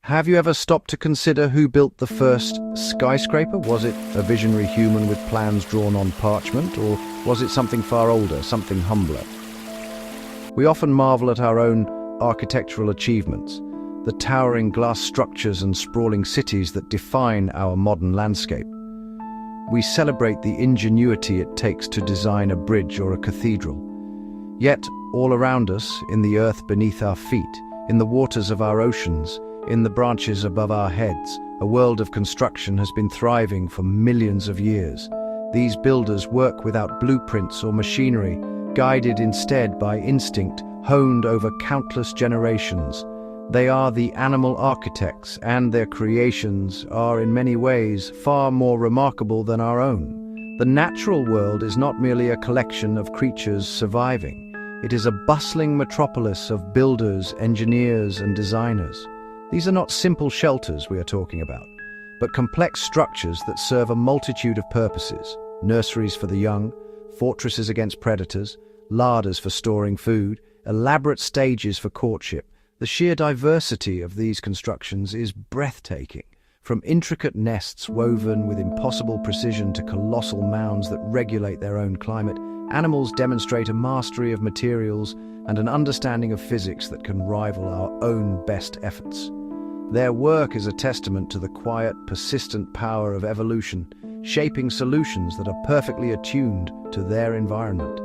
Have you ever stopped to consider who built the first skyscraper? Was it a visionary human with plans drawn on parchment, or was it something far older, something humbler? We often marvel at our own architectural achievements, the towering glass structures and sprawling cities that define our modern landscape. We celebrate the ingenuity it takes to design a bridge or a cathedral. Yet, all around us, in the earth beneath our feet, in the waters of our oceans, in the branches above our heads, a world of construction has been thriving for millions of years. These builders work without blueprints or machinery, guided instead by instinct, honed over countless generations. They are the animal architects, and their creations are in many ways far more remarkable than our own. The natural world is not merely a collection of creatures surviving. It is a bustling metropolis of builders, engineers, and designers. These are not simple shelters we are talking about, but complex structures that serve a multitude of purposes: nurseries for the young, fortresses against predators, larders for storing food, elaborate stages for courtship. The sheer diversity of these constructions is breathtaking, from intricate nests woven with impossible precision to colossal mounds that regulate their own climate. Animals demonstrate a mastery of materials and an understanding of physics that can rival our own best efforts. Their work is a testament to the quiet, persistent power of evolution, shaping solutions that are perfectly attuned to their environment.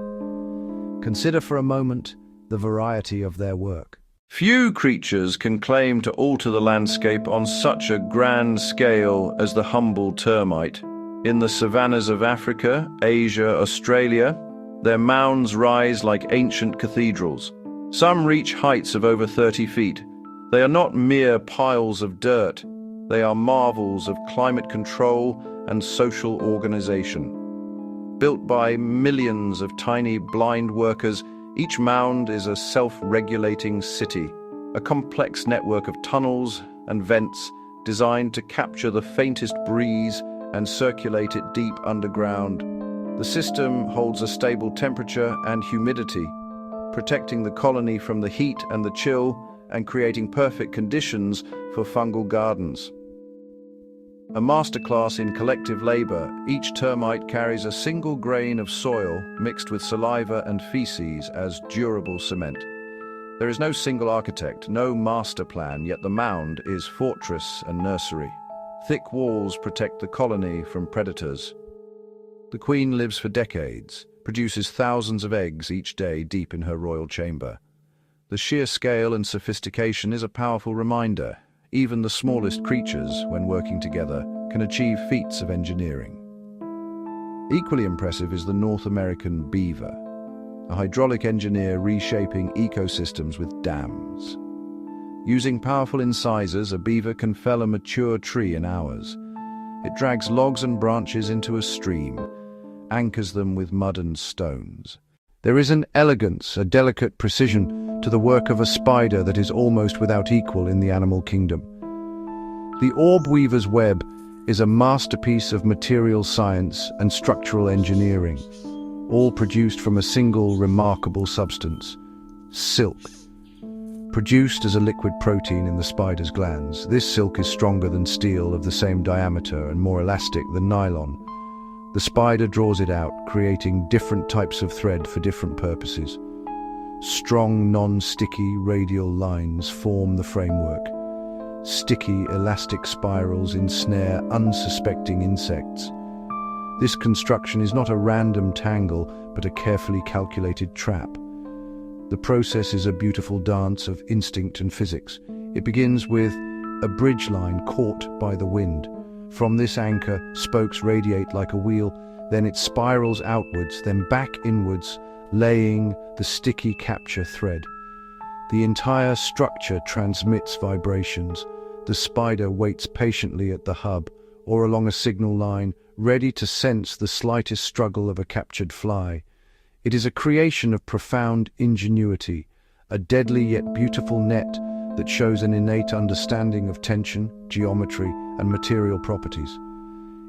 Consider for a moment the variety of their work. Few creatures can claim to alter the landscape on such a grand scale as the humble termite. In the savannas of Africa, Asia, Australia, their mounds rise like ancient cathedrals. Some reach heights of over 30 feet. They are not mere piles of dirt. They are marvels of climate control and social organization. Built by millions of tiny blind workers, each mound is a self-regulating city, a complex network of tunnels and vents designed to capture the faintest breeze and circulate it deep underground. The system holds a stable temperature and humidity, protecting the colony from the heat and the chill and creating perfect conditions for fungal gardens. A masterclass in collective labor, each termite carries a single grain of soil mixed with saliva and feces as durable cement. There is no single architect, no master plan, yet the mound is fortress and nursery. Thick walls protect the colony from predators. The queen lives for decades, produces thousands of eggs each day deep in her royal chamber. The sheer scale and sophistication is a powerful reminder. Even the smallest creatures, when working together, can achieve feats of engineering. Equally impressive is the North American beaver, a hydraulic engineer reshaping ecosystems with dams. Using powerful incisors, a beaver can fell a mature tree in hours. It drags logs and branches into a stream, anchors them with mud and stones. There is an elegance, a delicate precision to the work of a spider that is almost without equal in the animal kingdom. The orb weaver's web is a masterpiece of material science and structural engineering, all produced from a single remarkable substance: silk. Produced as a liquid protein in the spider's glands, this silk is stronger than steel of the same diameter and more elastic than nylon. The spider draws it out, creating different types of thread for different purposes. Strong, non-sticky radial lines form the framework. Sticky, elastic spirals ensnare unsuspecting insects. This construction is not a random tangle, but a carefully calculated trap. The process is a beautiful dance of instinct and physics. It begins with a bridge line caught by the wind. From this anchor, spokes radiate like a wheel, then it spirals outwards, then back inwards, laying the sticky capture thread. The entire structure transmits vibrations. The spider waits patiently at the hub or along a signal line, ready to sense the slightest struggle of a captured fly. It is a creation of profound ingenuity, a deadly yet beautiful net that shows an innate understanding of tension, geometry, and material properties.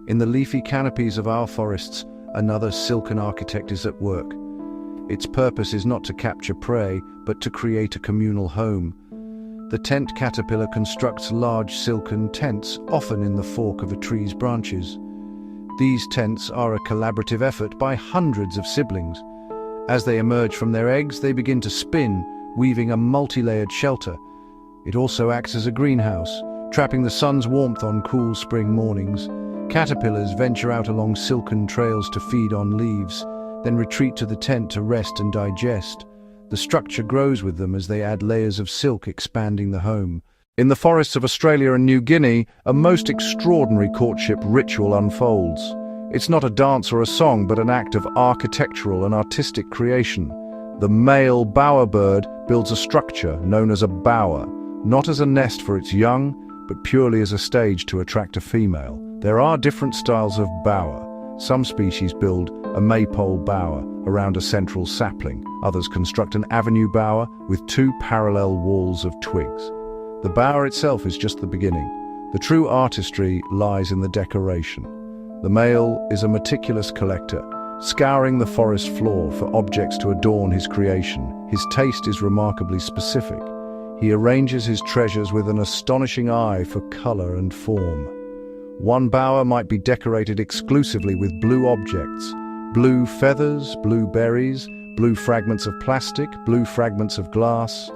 In the leafy canopies of our forests, another silken architect is at work. Its purpose is not to capture prey, but to create a communal home. The tent caterpillar constructs large silken tents, often in the fork of a tree's branches. These tents are a collaborative effort by hundreds of siblings. As they emerge from their eggs, they begin to spin, weaving a multi-layered shelter. It also acts as a greenhouse, trapping the sun's warmth on cool spring mornings. Caterpillars venture out along silken trails to feed on leaves, then retreat to the tent to rest and digest. The structure grows with them as they add layers of silk, expanding the home. In the forests of Australia and New Guinea, a most extraordinary courtship ritual unfolds. It's not a dance or a song, but an act of architectural and artistic creation. The male bowerbird builds a structure known as a bower, not as a nest for its young, but purely as a stage to attract a female. There are different styles of bower. Some species build a maypole bower around a central sapling. Others construct an avenue bower with two parallel walls of twigs. The bower itself is just the beginning. The true artistry lies in the decoration. The male is a meticulous collector, scouring the forest floor for objects to adorn his creation. His taste is remarkably specific. He arranges his treasures with an astonishing eye for color and form. One bower might be decorated exclusively with blue objects: blue feathers, blue berries, blue fragments of plastic, blue fragments of glass.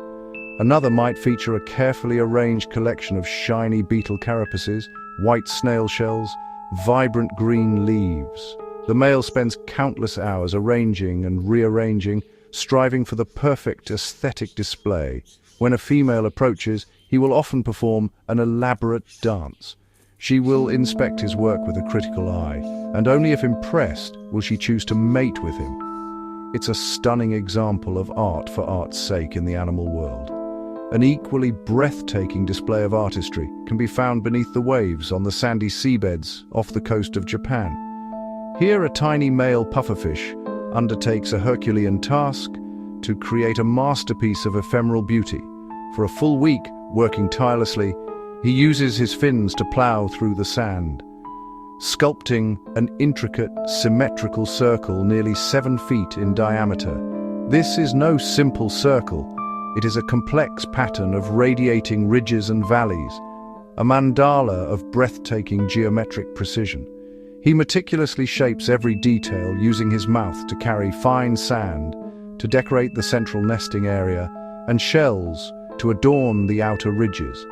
Another might feature a carefully arranged collection of shiny beetle carapaces, white snail shells, vibrant green leaves. The male spends countless hours arranging and rearranging, striving for the perfect aesthetic display. When a female approaches, he will often perform an elaborate dance. She will inspect his work with a critical eye, and only if impressed will she choose to mate with him. It's a stunning example of art for art's sake in the animal world. An equally breathtaking display of artistry can be found beneath the waves on the sandy seabeds off the coast of Japan. Here, a tiny male pufferfish undertakes a Herculean task to create a masterpiece of ephemeral beauty. For a full week, working tirelessly, he uses his fins to plow through the sand, sculpting an intricate, symmetrical circle nearly 7 feet in diameter. This is no simple circle. It is a complex pattern of radiating ridges and valleys, a mandala of breathtaking geometric precision. He meticulously shapes every detail, using his mouth to carry fine sand to decorate the central nesting area and shells to adorn the outer ridges.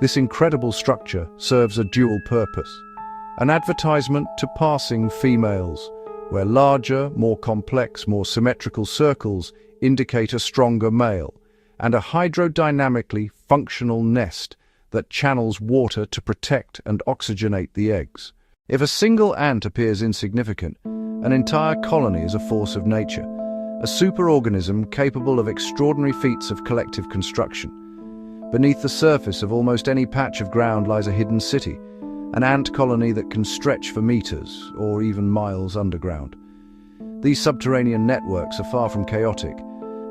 This incredible structure serves a dual purpose: an advertisement to passing females, where larger, more complex, more symmetrical circles indicate a stronger male, and a hydrodynamically functional nest that channels water to protect and oxygenate the eggs. If a single ant appears insignificant, an entire colony is a force of nature, a superorganism capable of extraordinary feats of collective construction. Beneath the surface of almost any patch of ground lies a hidden city, an ant colony that can stretch for meters or even miles underground. These subterranean networks are far from chaotic.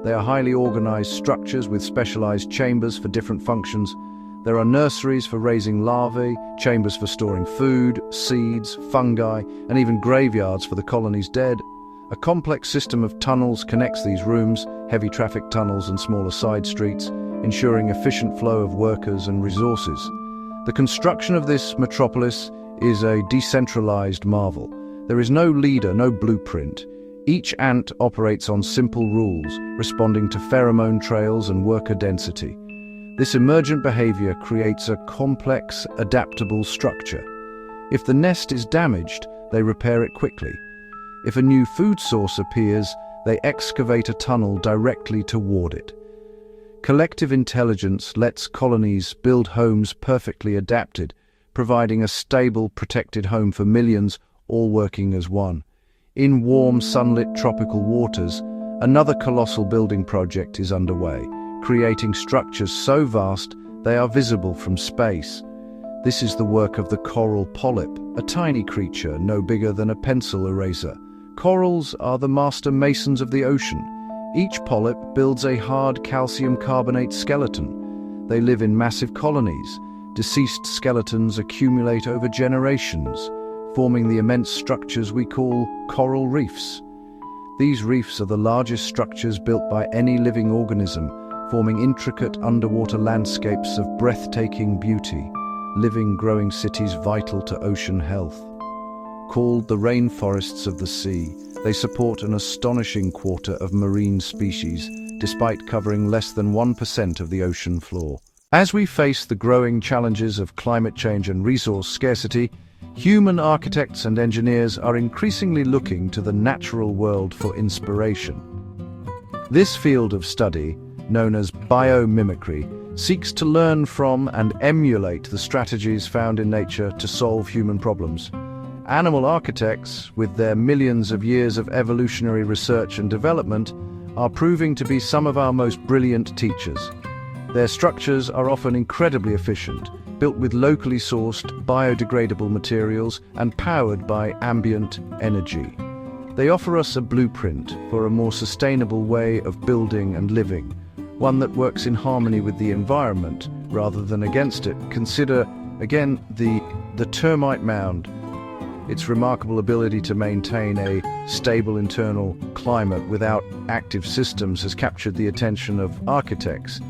They are highly organized structures with specialized chambers for different functions. There are nurseries for raising larvae, chambers for storing food, seeds, fungi, and even graveyards for the colony's dead. A complex system of tunnels connects these rooms, heavy traffic tunnels and smaller side streets, ensuring efficient flow of workers and resources. The construction of this metropolis is a decentralized marvel. There is no leader, no blueprint. Each ant operates on simple rules, responding to pheromone trails and worker density. This emergent behavior creates a complex, adaptable structure. If the nest is damaged, they repair it quickly. If a new food source appears, they excavate a tunnel directly toward it. Collective intelligence lets colonies build homes perfectly adapted, providing a stable, protected home for millions, all working as one. In warm, sunlit tropical waters, another colossal building project is underway, creating structures so vast they are visible from space. This is the work of the coral polyp, a tiny creature no bigger than a pencil eraser. Corals are the master masons of the ocean. Each polyp builds a hard calcium carbonate skeleton. They live in massive colonies. Deceased skeletons accumulate over generations, forming the immense structures we call coral reefs. These reefs are the largest structures built by any living organism, forming intricate underwater landscapes of breathtaking beauty, living, growing cities vital to ocean health. Called the rainforests of the sea, they support an astonishing quarter of marine species, despite covering less than 1% of the ocean floor. As we face the growing challenges of climate change and resource scarcity, human architects and engineers are increasingly looking to the natural world for inspiration. This field of study, known as biomimicry, seeks to learn from and emulate the strategies found in nature to solve human problems. Animal architects, with their millions of years of evolutionary research and development, are proving to be some of our most brilliant teachers. Their structures are often incredibly efficient, built with locally sourced, biodegradable materials and powered by ambient energy. They offer us a blueprint for a more sustainable way of building and living, one that works in harmony with the environment rather than against it. Consider, again, the termite mound. Its remarkable ability to maintain a stable internal climate without active systems has captured the attention of architects.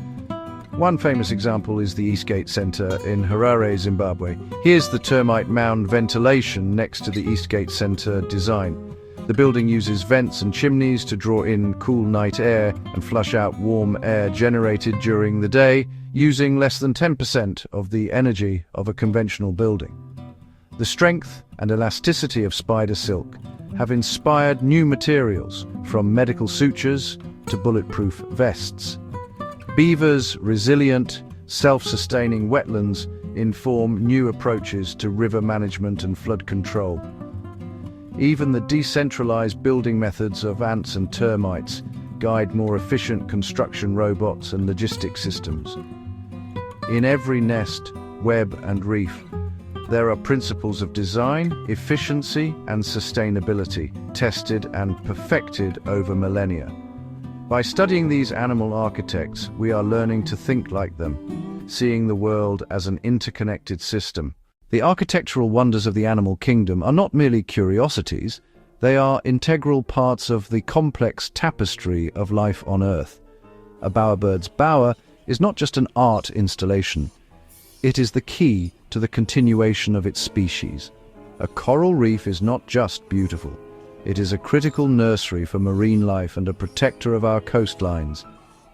One famous example is the Eastgate Center in Harare, Zimbabwe. Here's the termite mound ventilation next to the Eastgate Center design. The building uses vents and chimneys to draw in cool night air and flush out warm air generated during the day, using less than 10% of the energy of a conventional building. The strength and elasticity of spider silk have inspired new materials, from medical sutures to bulletproof vests. Beavers' resilient, self-sustaining wetlands inform new approaches to river management and flood control. Even the decentralized building methods of ants and termites guide more efficient construction robots and logistic systems. In every nest, web and reef, there are principles of design, efficiency and sustainability, tested and perfected over millennia. By studying these animal architects, we are learning to think like them, seeing the world as an interconnected system. The architectural wonders of the animal kingdom are not merely curiosities, they are integral parts of the complex tapestry of life on Earth. A bowerbird's bower is not just an art installation, it is the key to the continuation of its species. A coral reef is not just beautiful, it is a critical nursery for marine life and a protector of our coastlines.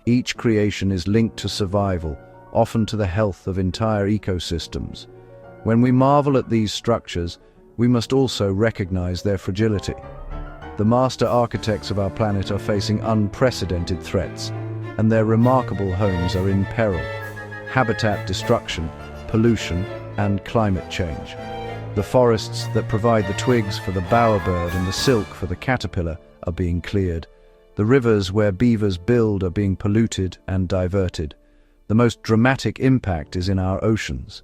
Each creation is linked to survival, often to the health of entire ecosystems. When we marvel at these structures, we must also recognize their fragility. The master architects of our planet are facing unprecedented threats, and their remarkable homes are in peril. Habitat destruction, pollution, and climate change. The forests that provide the twigs for the bowerbird and the silk for the caterpillar are being cleared. The rivers where beavers build are being polluted and diverted. The most dramatic impact is in our oceans.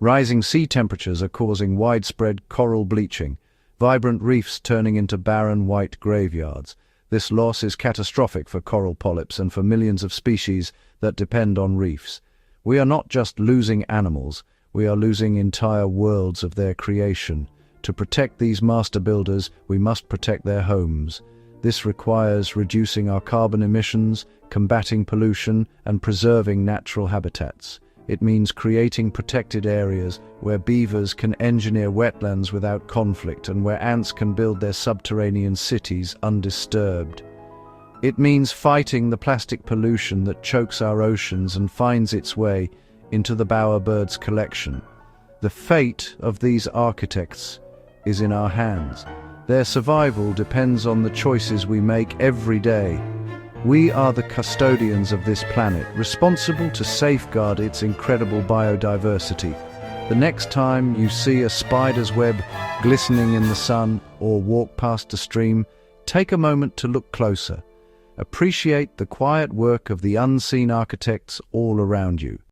Rising sea temperatures are causing widespread coral bleaching, vibrant reefs turning into barren white graveyards. This loss is catastrophic for coral polyps and for millions of species that depend on reefs. We are not just losing animals, we are losing entire worlds of their creation. To protect these master builders, we must protect their homes. This requires reducing our carbon emissions, combating pollution, and preserving natural habitats. It means creating protected areas where beavers can engineer wetlands without conflict and where ants can build their subterranean cities undisturbed. It means fighting the plastic pollution that chokes our oceans and finds its way into the bowerbird's collection. The fate of these architects is in our hands. Their survival depends on the choices we make every day. We are the custodians of this planet, responsible to safeguard its incredible biodiversity. The next time you see a spider's web glistening in the sun or walk past a stream, take a moment to look closer. Appreciate the quiet work of the unseen architects all around you.